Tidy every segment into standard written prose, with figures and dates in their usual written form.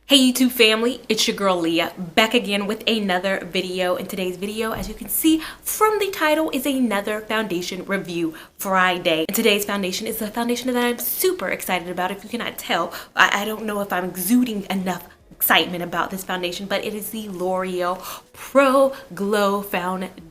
Hey YouTube family, it's your girl Leah, back again with another video. In today's video, as you can see from the title, is another foundation review Friday. And today's foundation is a foundation that I'm super excited about. If you cannot tell, I don't know if I'm exuding enough excitement about this foundation, but it is the L'Oreal Pro Glow Foundation.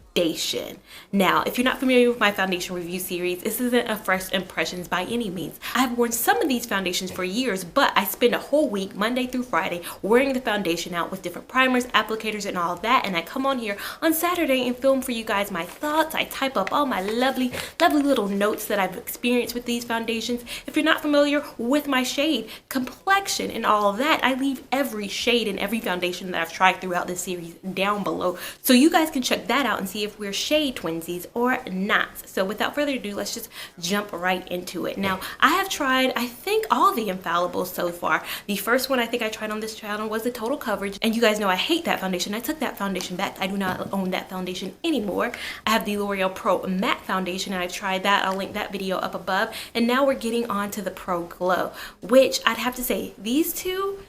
Now, if you're not familiar with my foundation review series, this isn't a first impressions by any means. I've worn some of these foundations for years, but I spend a whole week, Monday through Friday, wearing the foundation out with different primers, applicators, and all of that. And I come on here on Saturday and film for you guys my thoughts. I type up all my lovely little notes that I've experienced with these foundations. If you're not familiar with my shade, complexion, and all of that, I leave every shade and every foundation that I've tried throughout this series down below, so you guys can check that out and see if we're shade twinsies or not. So without further ado, let's just jump right into it. Now, I have tried, I think, all the Infallibles so far. The first one I think I tried on this channel was the Total Coverage, and you guys know I hate that foundation. I took that foundation back. I do not own that foundation anymore. I have the L'Oreal Pro Matte Foundation, and I've tried that. I'll link that video up above. And now we're getting on to the Pro Glow, which I'd have to say, these two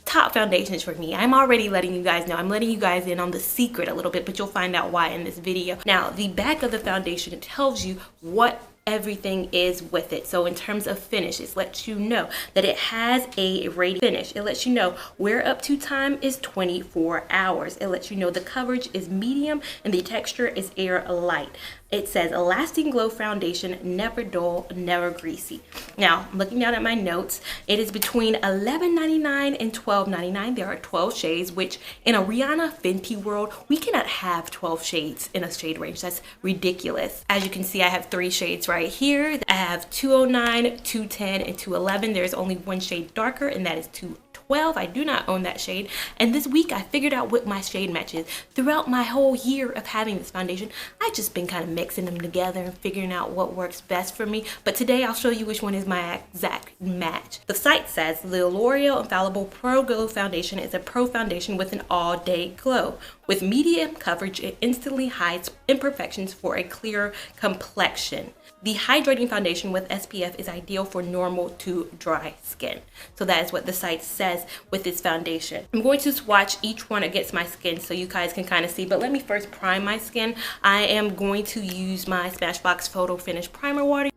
top foundations for me. I'm already letting you guys know. I'm letting you guys in on the secret a little bit, but you'll find out why in this video. Now, the back of the foundation tells you what everything is with it. So in terms of finish, it lets you know that it has a radiant finish. It lets you know wear up to time is 24 hours. It lets you know the coverage is medium and the texture is air light. It says a lasting glow foundation, never dull, never greasy. Now, looking down at my notes, it is between $11.99 and $12.99. There are 12 shades, which in a Rihanna Fenty world, we cannot have 12 shades in a shade range. That's ridiculous. As you can see, I have 3 shades right here. I have 209, 210, and 211. There's only one shade darker, and that is 212. I do not own that shade, and this week I figured out what my shade match is. Throughout my whole year of having this foundation, I've just been kind of mixing them together and figuring out what works best for me, but today I'll show you which one is my exact match. The site says the L'Oreal Infallible Pro Glow Foundation is a pro foundation with an all-day glow. With medium coverage, it instantly hides imperfections for a clearer complexion. The hydrating foundation with SPF is ideal for normal to dry skin. So that is what the site says with this foundation. I'm going to swatch each one against my skin so you guys can kind of see, but let me first prime my skin. I am going to use my Smashbox Photo Finish Primer Water.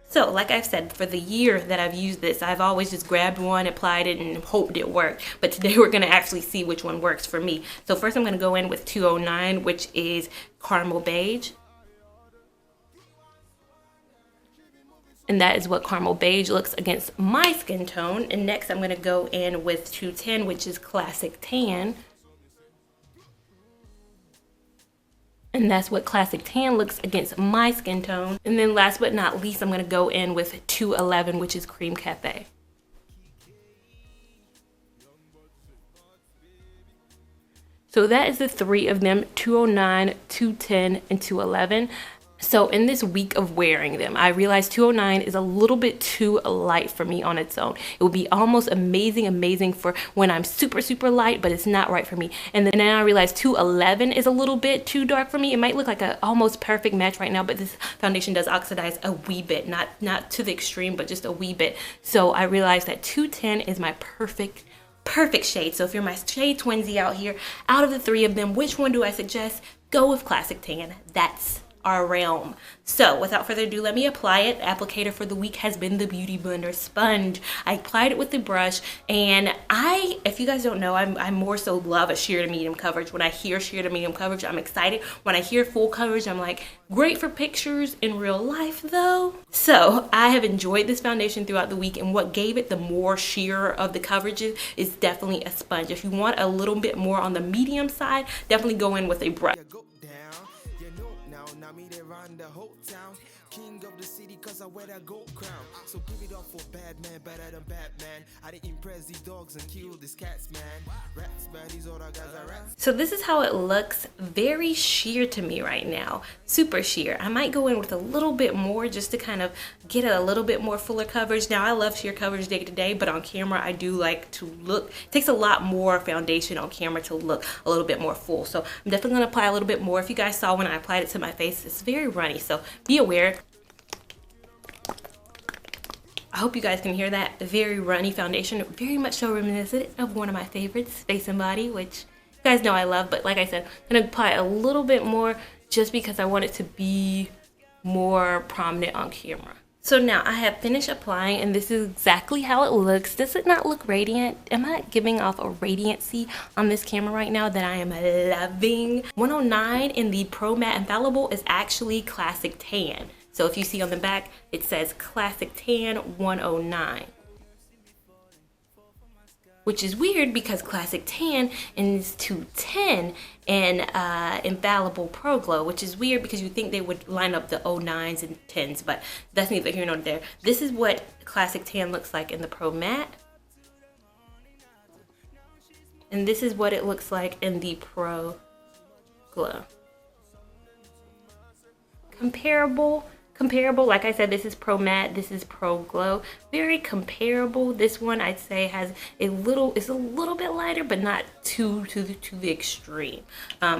So, like I've said, for the year that I've used this, I've always just grabbed one, applied it, and hoped it worked. But today we're going to actually see which one works for me. So first I'm going to go in with 209, which is Caramel Beige. And that is what Caramel Beige looks against my skin tone. And next I'm going to go in with 210, which is Classic Tan. And that's what Classic Tan looks against my skin tone. And then last but not least, I'm going to go in with 211, which is Cream Cafe. So that is the 3 of them, 209, 210, and 211. So in this week of wearing them, I realized 209 is a little bit too light for me on its own. It would be almost amazing for when I'm super light, but it's not right for me. And then I realized 211 is a little bit too dark for me. It might look like an almost perfect match right now, but this foundation does oxidize a wee bit, not to the extreme, but just a wee bit. So I realized that 210 is my perfect shade. So if you're my shade twinsy out here, out of the 3 of them, which one do I suggest? Go with Classic Tan. That's our realm. So without further ado, let me apply it. The applicator for the week has been the Beauty Blender sponge. I applied it with the brush, and if you guys don't know, I more so love a sheer to medium coverage. When I hear sheer to medium coverage, I'm excited. When I hear full coverage, I'm like, great for pictures. In real life though. So I have enjoyed this foundation throughout the week, and what gave it the more sheer of the coverages is definitely a sponge. If you want a little bit more on the medium side, definitely go in with a brush. The whole town, king of the city, cause I wear that gold crown. So give it up for bad man, better than Batman. I didn't impress these dogs and kill these cats, man. Rats, man, these other guys are rats. So this is how it looks. Very sheer to me right now. Super sheer. I might go in with a little bit more just to kind of get a little bit more fuller coverage. Now I love sheer coverage day to day, but on camera I do like to look. It takes a lot more foundation on camera to look a little bit more full. So I'm definitely gonna apply a little bit more. If you guys saw when I applied it to my face, it's very runny, so be aware. I hope you guys can hear that. Very runny foundation, very much so reminiscent of one of my favorites, Face and Body, which you guys know I love. But like I said, I'm gonna apply a little bit more just because I want it to be more prominent on camera. So now I have finished applying, and this is exactly how it looks. Does it not look radiant? Am I giving off a radiancy on this camera right now that I am loving? 109 in the Pro Matte Infallible is actually Classic Tan. So if you see on the back, it says Classic Tan 109. Which is weird because Classic Tan is 210 and Infallible Pro Glow, which is weird because you think they would line up the 09s and 10s, but that's neither here nor there. This is what Classic Tan looks like in the Pro Matte. And this is what it looks like in the Pro Glow. Comparable, like I said, this is Pro Matte, this is Pro Glow. Very comparable. This one I'd say has it's a little bit lighter, but not to the extreme.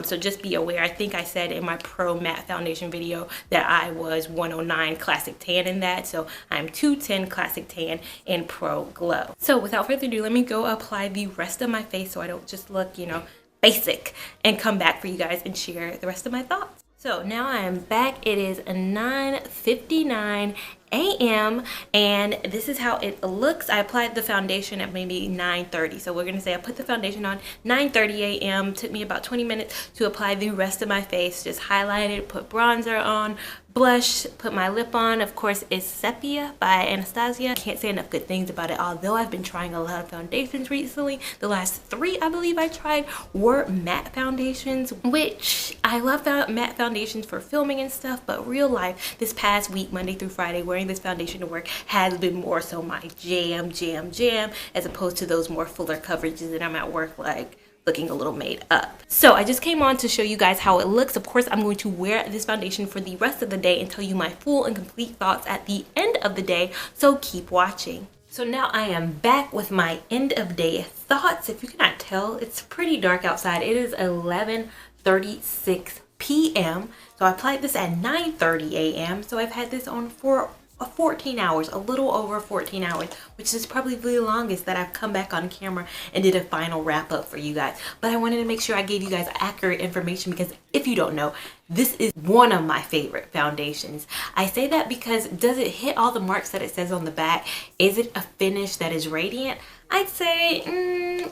So just be aware. I think I said in my Pro Matte foundation video that I was 109 Classic Tan in that. So I'm 210 Classic Tan and Pro Glow. So without further ado, let me go apply the rest of my face so I don't just look, you know, basic, and come back for you guys and share the rest of my thoughts. So now I am back. It is 9:59 a.m. and this is how it looks. I applied the foundation at maybe 9:30. So we're gonna say I put the foundation on 9:30 a.m. Took me about 20 minutes to apply the rest of my face. Just highlighted, put bronzer on, blush, put my lip on. Of course, it's Sepia by Anastasia. Can't say enough good things about it, although I've been trying a lot of foundations recently. The last 3 I believe I tried were matte foundations, which I love matte foundations for filming and stuff, but real life, this past week, Monday through Friday, wearing this foundation to work has been more so my jam, as opposed to those more fuller coverages that I'm at work like looking a little made up. So I just came on to show you guys how it looks. Of course, I'm going to wear this foundation for the rest of the day and tell you my full and complete thoughts at the end of the day, so keep watching. So now I am back with my end of day thoughts. If you cannot tell, it's pretty dark outside. It is 11:36 p.m. So I applied this at 9:30 a.m. So I've had this on for 14 hours, a little over 14 hours, which is probably the longest that I've come back on camera and did a final wrap up for you guys. But I wanted to make sure I gave you guys accurate information because if you don't know, this is one of my favorite foundations. I say that because does it hit all the marks that it says on the back? Is it a finish that is radiant? I'd say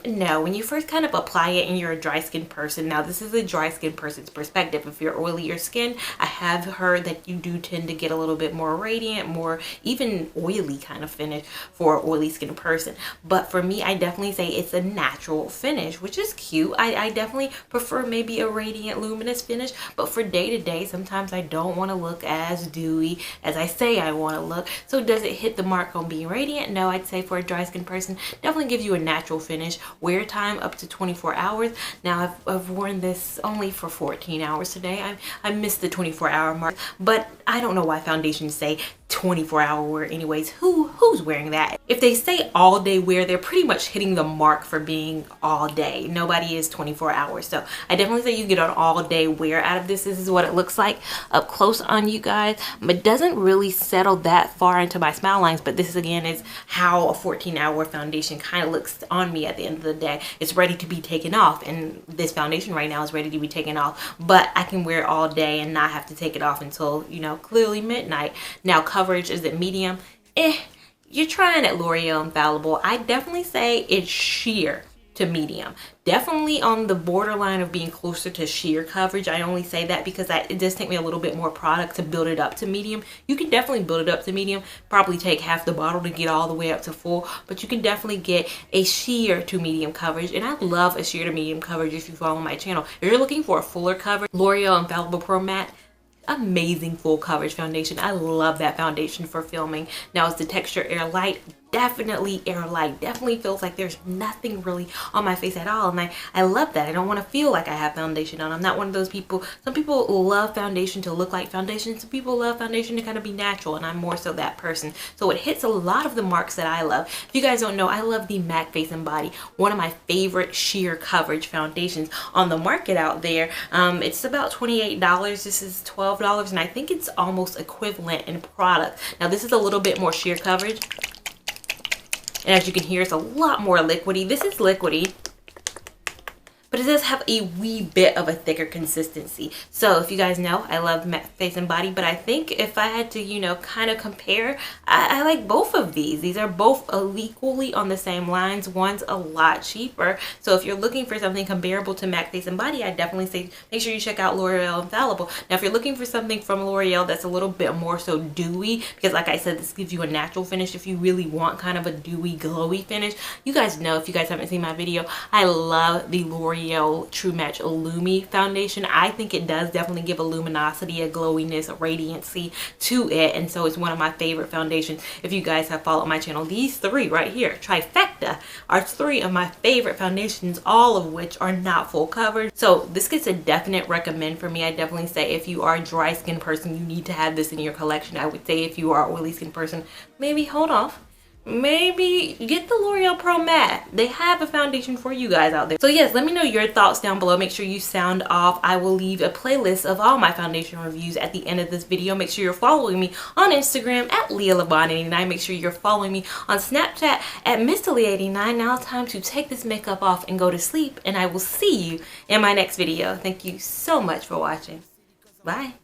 no. When you first kind of apply it and you're a dry skin person, now this is a dry skin person's perspective. If you're oilier skin, I have heard that you do tend to get a little bit more radiant, more even oily kind of finish for an oily skin person. But for me, I definitely say it's a natural finish, which is cute. I definitely prefer maybe a radiant luminous finish, but for day to day, sometimes I don't want to look as dewy as I say I want to look. So does it hit the mark on being radiant? No, I'd say for a dry skin person, definitely gives you a natural finish. Wear time up to 24 hours. Now I've worn this only for 14 hours today. I missed the 24-hour mark, but I don't know why foundations say 24-hour wear anyways. Who's wearing that? If they say all day wear, they're pretty much hitting the mark for being all day. Nobody is 24 hours. So I definitely say you get an all day wear out of this. This is what it looks like up close on you guys, but doesn't really settle that far into my smile lines. But this again is how a 14-hour foundation kind of looks on me at the end of the day. It's ready to be taken off, and this foundation right now is ready to be taken off, but I can wear it all day and not have to take it off until, you know, clearly midnight. Now coverage, is it medium? You're trying at L'Oreal Infallible. I definitely say it's sheer to medium. Definitely on the borderline of being closer to sheer coverage. I only say that because it does take me a little bit more product to build it up to medium. You can definitely build it up to medium. Probably take half the bottle to get all the way up to full, but you can definitely get a sheer to medium coverage, and I love a sheer to medium coverage if you follow my channel. If you're looking for a fuller coverage, L'Oreal Infallible Pro Matte, amazing full coverage foundation. I love that foundation for filming. Now, is the texture airlight? Definitely airlight. Definitely feels like there's nothing really on my face at all, and I love that. I don't want to feel like I have foundation on. I'm not one of those people. Some people love foundation to look like foundation. Some people love foundation to kind of be natural, and I'm more so that person. So it hits a lot of the marks that I love. If you guys don't know, I love the MAC Face and Body, one of my favorite sheer coverage foundations on the market out there. It's about $28. This is $12, and I think it's almost equivalent in product. Now this is a little bit more sheer coverage. And as you can hear, it's a lot more liquidy. This is liquidy, but it does have a wee bit of a thicker consistency. So if you guys know, I love matte face and body, but I think if I had to, you know, kind of compare, I like both of these. These are both equally on the same lines. One's a lot cheaper. So if you're looking for something comparable to matte face and body, I definitely say make sure you check out L'Oreal Infallible. Now, if you're looking for something from L'Oreal that's a little bit more so dewy, because like I said, this gives you a natural finish. If you really want kind of a dewy, glowy finish, you guys know, if you guys haven't seen my video, I love the L'Oreal True Match Lumi foundation. I think it does definitely give a luminosity, a glowiness, a radiancy to it, and so it's one of my favorite foundations. If you guys have followed my channel, these three right here, trifecta, are three of my favorite foundations, all of which are not full coverage. So this gets a definite recommend for me. I definitely say if you are a dry skin person, you need to have this in your collection. I would say if you are an oily skin person, maybe hold off. Maybe get the L'Oreal Pro Matte. They have a foundation for you guys out there. So yes, let me know your thoughts down below. Make sure you sound off. I will leave a playlist of all my foundation reviews at the end of this video. Make sure you're following me on Instagram at LeahLaBon89. Make sure you're following me on Snapchat at MrLeah89. Now it's time to take this makeup off and go to sleep, and I will see you in my next video. Thank you so much for watching. Bye.